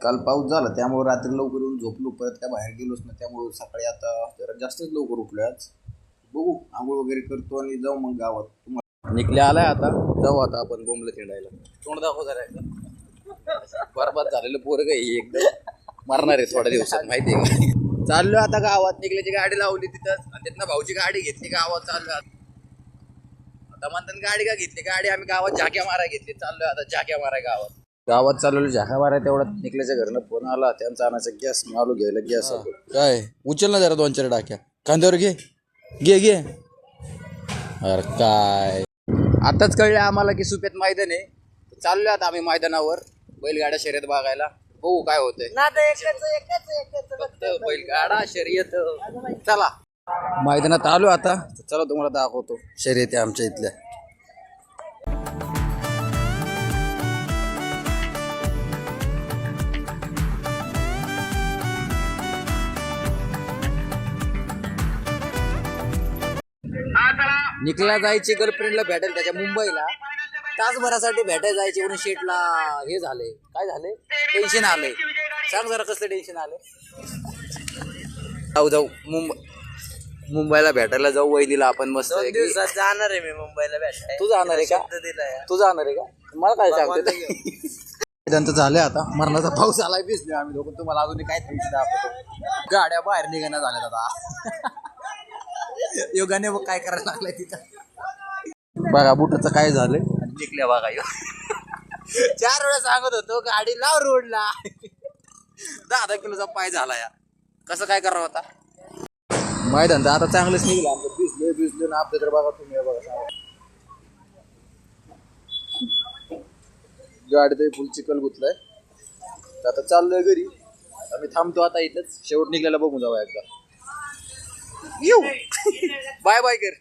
काल पाऊस झाला त्यामुळे रात्री लवकर येऊन झोपलो, परत काय बाहेर गेलोच ना, त्यामुळे सकाळी आता जरा जास्तच लवकर उठलो. आज बघू, आंघोळ वगैरे करतो आणि जाऊ मग गावात. तुम्हाला निघले आलाय आता, जाऊ आता आपण बोंबलं खेळायला. तोंड दाखव जरा. बरबाद झालेलं पोरग एकदम मरणार आहे थोड्या दिवसात, माहिती आहे का. चाललो आता गावात, निघल्याची गाडी लावली तिथंच आणि तिथनं भाऊची गाडी घेतली, गावात चाललो आता. म्हणतात गाडी का घेतली, गाडी आम्ही गावात झाक्या मारा घेतली. चाललोय आता झाक्या मारा गावात चालवलं झाका मारा. तेवढा निघल्याच्या घरनं फोन आला, त्यांचा आणायचा गॅस. आलो घ्यायला गॅस. काय उचल ना जरा 2-4 टाक्या खांद्यावर. घे. अरे काय, आताच कळलं आम्हाला की सुप्यात मैदान आहे. चाललोय आता आम्ही मैदानावर बैलगाडा शर्यत बघायला. बघू काय होतंय. बैलगाडा शर्यत. चला मैदानात आलो आता. चला तुम्हाला दाखवतो शर्यती आमच्या इथल्या. निकला जायची गर्लफ्रेंडला भेटायला त्याच्या मुंबईला. तासभरासाठी भेटायला जायचे म्हणून शेटला हे झाले. काय झाले, टेन्शन आलंय. सांग जरा कसलं टेन्शन आलंय. जाऊ मुंबईला भेटायला जाऊ वहिनीला आपण. मस्त जाणार आहे मी मुंबईला भेटायला. तू जाणार आहे का? तू जाणार आहे का? मला काय सांगते. त्यांचं झालंय आता. मरणाचा पाऊस आलाय, भिजले आम्ही लोक. तुम्हाला अजून काय टेन्शन दाखवतो. गाड्या बाहेर निघायला झाल्यात आता. योगाने बघ काय करायला लागलाय तिथं. बघा बुटाचं काय झालंय. निघल्या बघा 4 वेळा सांगत होतो गाडी लाव रोडला. 10 किलोचा पाय झाला या. कसं काय करावं आता. मैदान तर आता चांगलंच निघलं आमचं. भिजलो ना आपल्या तर. बघा तुम्ही, बघा गाडी तर फुल चिखल गुतलाय. आता चाललोय घरी. आम्ही थांबतो आता इथंच. शेवट निघलेला बघून जाऊ एकदा. बाय बाय कर.